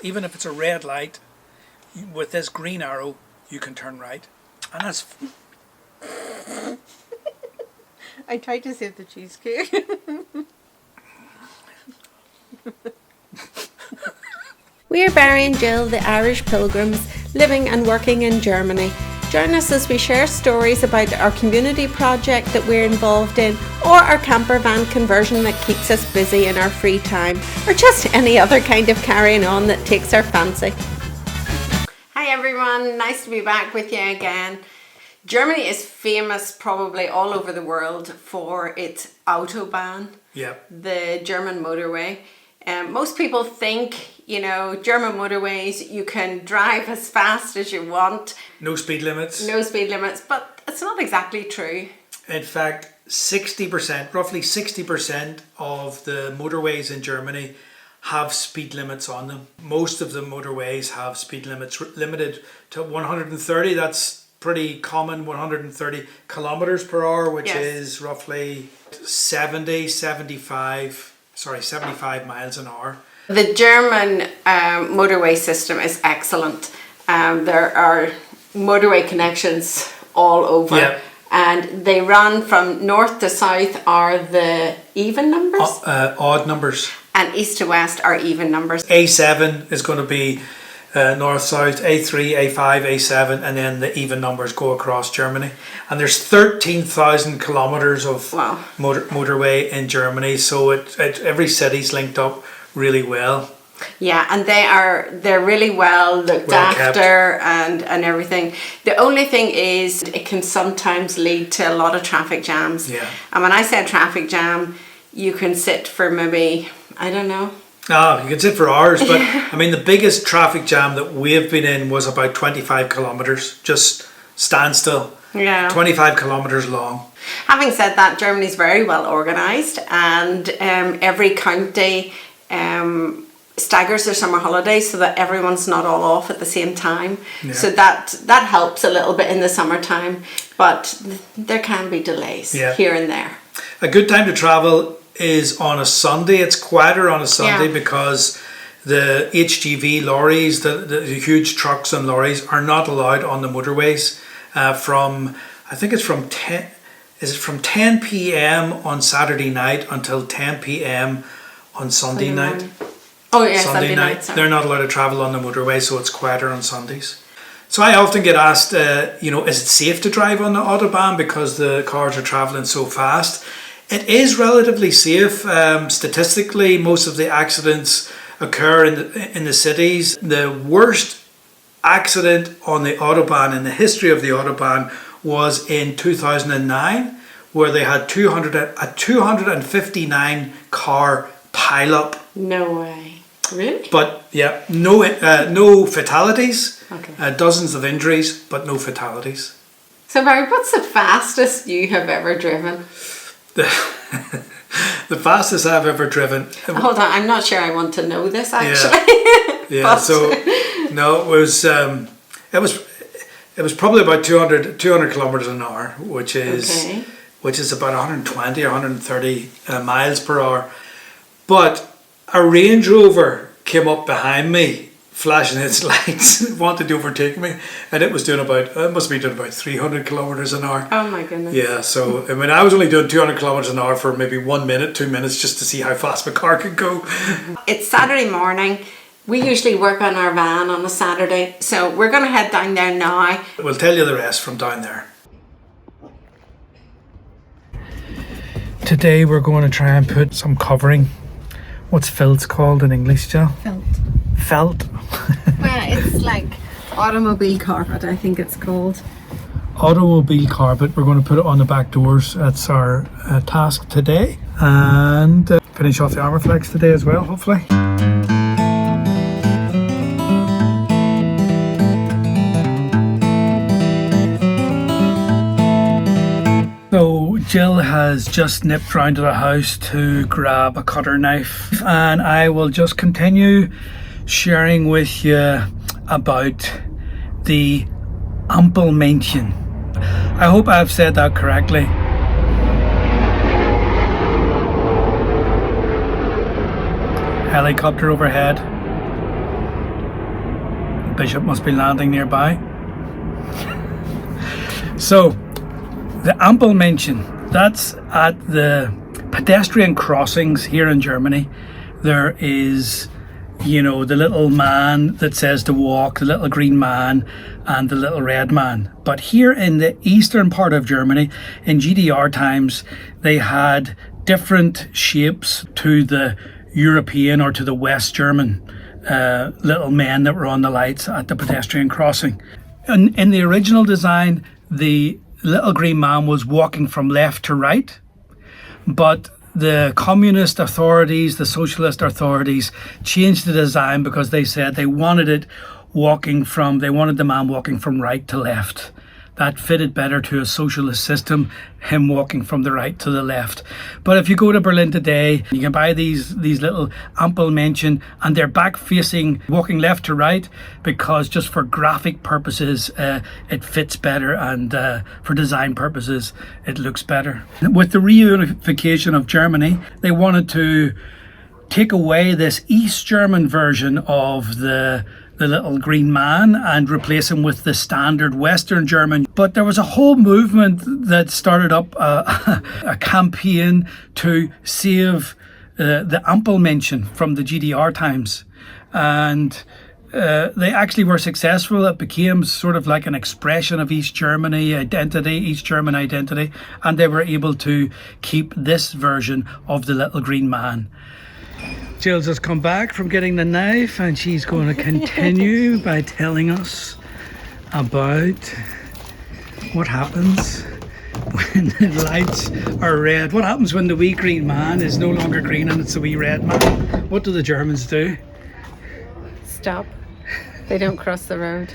Even if it's a red light, with this green arrow, you can turn right. And that's... I tried to save the cheesecake. We are Barry and Jill, the Irish pilgrims, living and working in Germany. Join us as we share stories about our community project that we're involved in, or our camper van conversion that keeps us busy in our free time, or just any other kind of carrying on that takes our fancy. Hi everyone, nice to be back with you again. Germany is famous probably all over the world for its Autobahn, the German motorway. Most people think, German motorways, you can drive as fast as you want. No speed limits. No speed limits, but it's not exactly true. In fact, roughly 60% of the motorways in Germany have speed limits on them. Most of the motorways have speed limits limited to 130. That's pretty common, 130 kilometers per hour, which is roughly 75 miles an hour. The German motorway system is excellent. There are motorway connections all over, and they run from north to south are the even numbers? Odd numbers. And east to west are even numbers. A7 is going to be north-south, A3, A5, A7, and then the even numbers go across Germany. And there's 13,000 kilometres of motorway in Germany, so every city's linked up really well. Yeah, and they're really well looked after and everything. The only thing is it can sometimes lead to a lot of traffic jams. Yeah. And when I say traffic jam, you can sit for maybe, I don't know. You can sit for hours, but I mean the biggest traffic jam that we've been in was about 25 kilometres, just standstill. Yeah. 25 kilometres long. Having said that, Germany's very well organised, and every county staggers their summer holidays so that everyone's not all off at the same time. Yeah. So that helps a little bit in the summertime, but there can be delays here and there. A good time to travel is on a Sunday. It's quieter on a Sunday because the HGV lorries, the huge trucks and lorries are not allowed on the motorways from 10 p.m. on Saturday night until 10 p.m. on Sunday night. Oh yeah, Sunday night. They're not allowed to travel on the motorway, so it's quieter on Sundays. So I often get asked, is it safe to drive on the Autobahn because the cars are traveling so fast? It is relatively safe. Statistically, most of the accidents occur in the cities. The worst accident on the Autobahn in the history of the Autobahn was in 2009, where they had a 259 car pileup. No way. Really? But yeah, no fatalities. Okay. Dozens of injuries, but no fatalities. So Barry, what's the fastest you have ever driven? The fastest I've ever driven. Hold on, I'm not sure I want to know this actually. Yeah. So no, it was probably about 200 kilometers an hour, which is about 120 or 130 miles per hour. But a Range Rover came up behind me, flashing its lights, wanted to overtake me, and it must be doing about 300 kilometers an hour. Oh my goodness. Yeah, so I mean, I was only doing 200 kilometers an hour for maybe 1 minute, 2 minutes, just to see how fast my car could go. It's Saturday morning. We usually work on our van on a Saturday, so we're going to head down there now. We'll tell you the rest from down there. Today we're going to try and put some covering. What's felt called in English, Jill? Felt. Well, it's like automobile carpet, I think it's called. Automobile carpet. We're going to put it on the back doors. That's our task today. And finish off the armour flex today as well, hopefully. So Jill has just nipped round to the house to grab a cutter knife, and I will just continue sharing with you about the Ampelmännchen. I hope I've said that correctly. Helicopter overhead. Bishop must be landing nearby. So, the Ampelmännchen, that's at the pedestrian crossings here in Germany. There is, the little man that says to walk, the little green man, and the little red man. But here in the eastern part of Germany, in GDR times, they had different shapes to the European or to the West German little men that were on the lights at the pedestrian crossing. And in the original design, the little green man was walking from left to right, but the communist authorities, the socialist authorities changed the design because they said they wanted the man walking from right to left. That fitted better to a socialist system, him walking from the right to the left. But if you go to Berlin today, you can buy these little Ampelmännchen, and they're back facing, walking left to right, because just for graphic purposes, it fits better, and for design purposes, it looks better. With the reunification of Germany, they wanted to take away this East German version of the little green man and replace him with the standard Western German. But there was a whole movement that started up a campaign to save the Ampelmännchen from the GDR times. And they actually were successful. It became sort of like an expression of East German identity, and they were able to keep this version of the little green man. Jill's has come back from getting the knife, and she's going to continue by telling us about what happens when the lights are red. What happens when the wee green man is no longer green and it's a wee red man? What do the Germans do? Stop. They don't cross the road.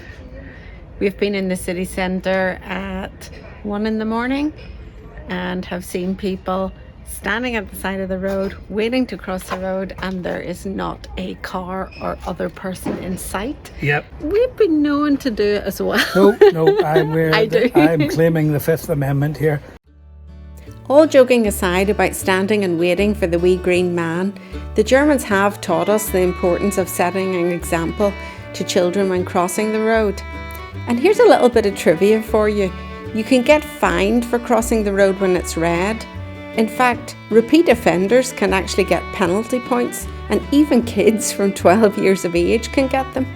We've been in the city centre at 1 a.m. and have seen people standing at the side of the road waiting to cross the road, and there is not a car or other person in sight. Yep. We've been known to do it as well. No, I'm claiming the Fifth Amendment here. All joking aside about standing and waiting for the wee green man, the Germans have taught us the importance of setting an example to children when crossing the road. And here's a little bit of trivia for you. You can get fined for crossing the road when it's red. In fact, repeat offenders can actually get penalty points, and even kids from 12 years of age can get them,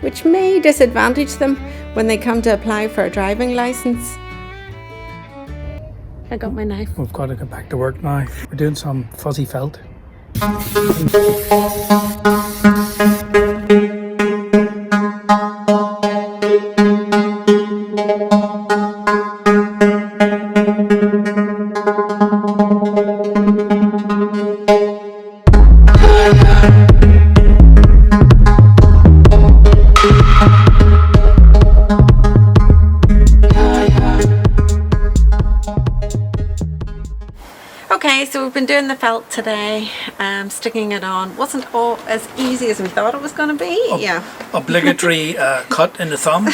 which may disadvantage them when they come to apply for a driving licence. I got my knife. We've got to get back to work now. We're doing some fuzzy felt. Okay, so we've been doing the felt today, sticking it on. Wasn't all as easy as we thought it was going to be. Obligatory cut in the thumb.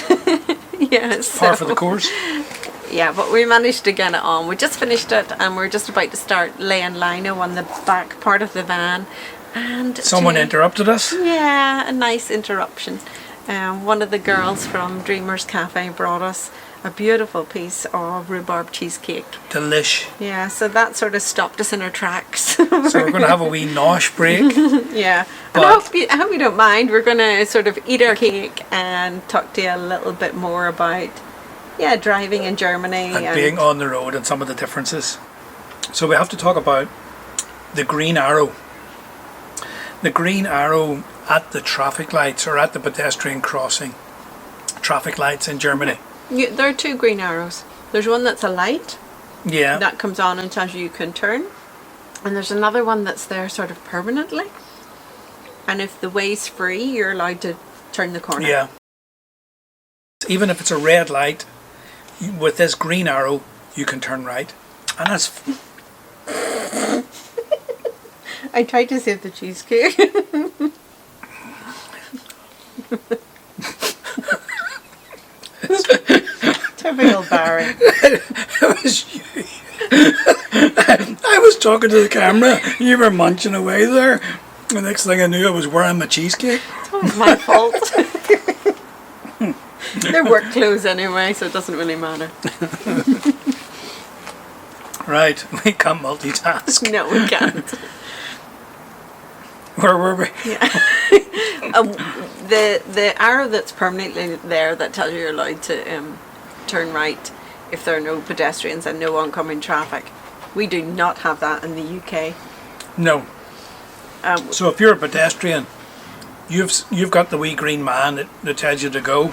Yes. Par for the course. Yeah, but we managed to get it on. We just finished it, and we're just about to start laying lino on the back part of the van. And someone interrupted us. Yeah, a nice interruption. One of the girls from Dreamers Cafe brought us a beautiful piece of rhubarb cheesecake. Delish. Yeah, so that sort of stopped us in our tracks. So we're going to have a wee nosh break. Yeah, and I hope you don't mind. We're going to sort of eat our cake and talk to you a little bit more about driving in Germany and being on the road and some of the differences. So we have to talk about the green arrow. The green arrow at the traffic lights, or at the pedestrian crossing traffic lights in Germany. Yeah, there are two green arrows. There's one that's a light. Yeah. That comes on and tells you can turn. And there's another one that's there sort of permanently. And if the way's free, you're allowed to turn the corner. Yeah. Even if it's a red light, with this green arrow, you can turn right. And that's... I tried to save the cheesecake. Typical Barry. It was you. I was talking to the camera. You were munching away there. The next thing I knew, I was wearing my cheesecake. It was my fault. They're work clothes anyway, so it doesn't really matter. Right, we can't multitask. No, we can't. Where were we? Yeah. The arrow that's permanently there that tells you you're allowed to turn right if there are no pedestrians and no oncoming traffic. We do not have that in the UK. No. So if you're a pedestrian, you've got the wee green man that tells you to go.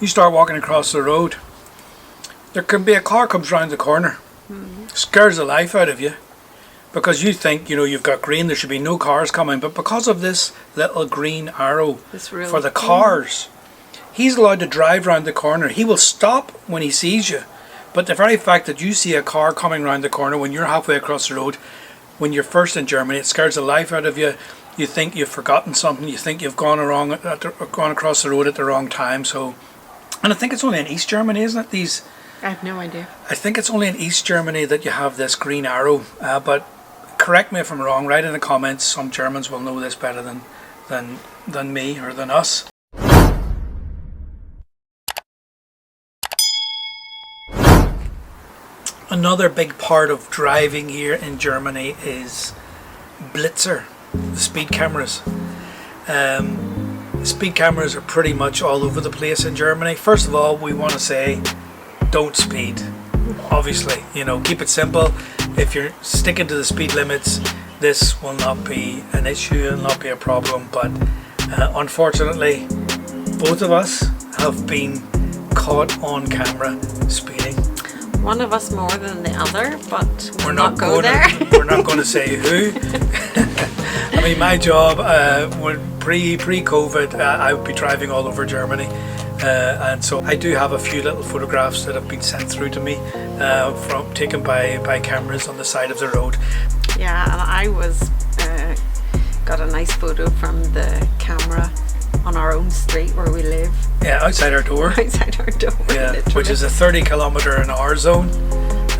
You start walking across the road. There can be a car comes round the corner, scares the life out of you, because you think you've got green. There should be no cars coming, but because of this little green arrow for the cars, he's allowed to drive round the corner. He will stop when he sees you, but the very fact that you see a car coming round the corner when you're halfway across the road, when you're first in Germany, it scares the life out of you. You think you've forgotten something. You think you've gone across the road at the wrong time. So, and I think it's only in East Germany, isn't it? I have no idea. I think it's only in East Germany that you have this green arrow. But correct me if I'm wrong. Write in the comments. Some Germans will know this better than me or than us. Another big part of driving here in Germany is Blitzer, the speed cameras. Speed cameras are pretty much all over the place in Germany. First of all, we want to say don't speed. Obviously, keep it simple. If you're sticking to the speed limits, this will not be an issue, it will not be a problem. But unfortunately, both of us have been caught on camera speeding. One of us more than the other, but we're not going there. We're not going to say who. I mean, my job, pre-COVID, I would be driving all over Germany, and so I do have a few little photographs that have been sent through to me, taken by cameras on the side of the road. Yeah, and I got a nice photo from the camera on our own street where we live. Yeah, outside our door. Outside our door. Yeah, literally. Which is a 30km/h zone,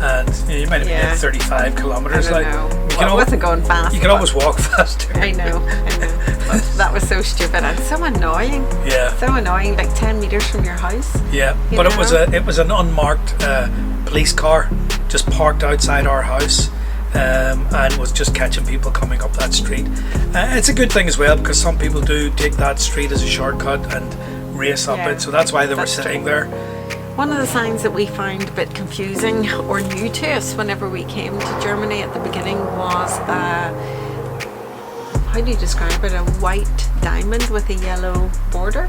and you might have been at 35 kilometers. I don't know. I wasn't going fast. You can always walk faster. I know. But that was so stupid and so annoying. Yeah. So annoying, like 10 meters from your house. Yeah, but it was an unmarked police car just parked outside our house. And was just catching people coming up that street. It's a good thing as well, because some people do take that street as a shortcut and race up it, so that's why they were sitting there. One of the signs that we found a bit confusing or new to us whenever we came to Germany at the beginning was how do you describe it? A white diamond with a yellow border.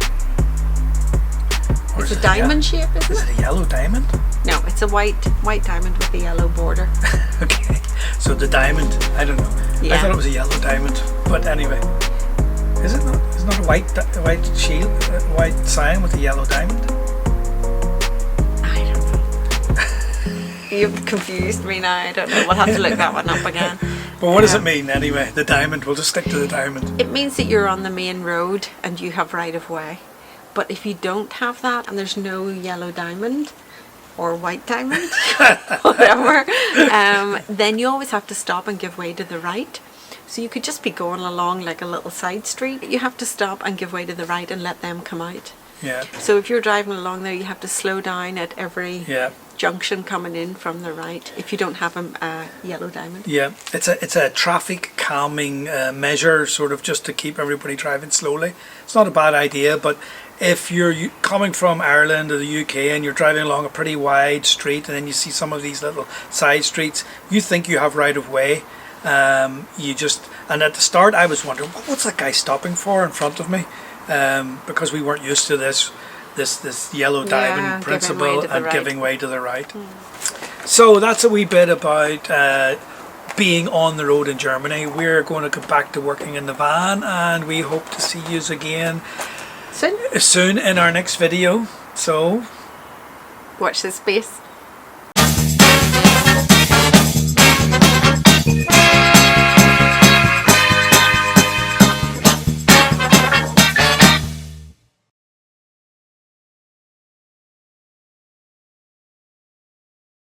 It's a diamond shape, isn't it? Is it a yellow diamond? No, it's a white diamond with a yellow border. Okay, so the diamond, I don't know. Yeah. I thought it was a yellow diamond, but anyway, is it not? It's not a white shield, a white sign with a yellow diamond. I don't know. You've confused me now. I don't know. We'll have to look that one up again. But what does it mean anyway? The diamond. We'll just stick to the diamond. It means that you're on the main road and you have right of way. But if you don't have that and there's no yellow diamond or white diamond, whatever, then you always have to stop and give way to the right. So you could just be going along like a little side street. You have to stop and give way to the right and let them come out. Yeah. So if you're driving along there, you have to slow down at every junction coming in from the right if you don't have a yellow diamond. Yeah, it's a traffic calming measure, sort of just to keep everybody driving slowly. It's not a bad idea, but if you're coming from Ireland or the UK and you're driving along a pretty wide street and then you see some of these little side streets, you think you have right of way. And at the start I was wondering, what's that guy stopping for in front of me? Because we weren't used to this yellow diamond principle and giving way to the right. So that's a wee bit about being on the road in Germany. We're going to go back to working in the van, and we hope to see you again soon in our next video. So watch this space.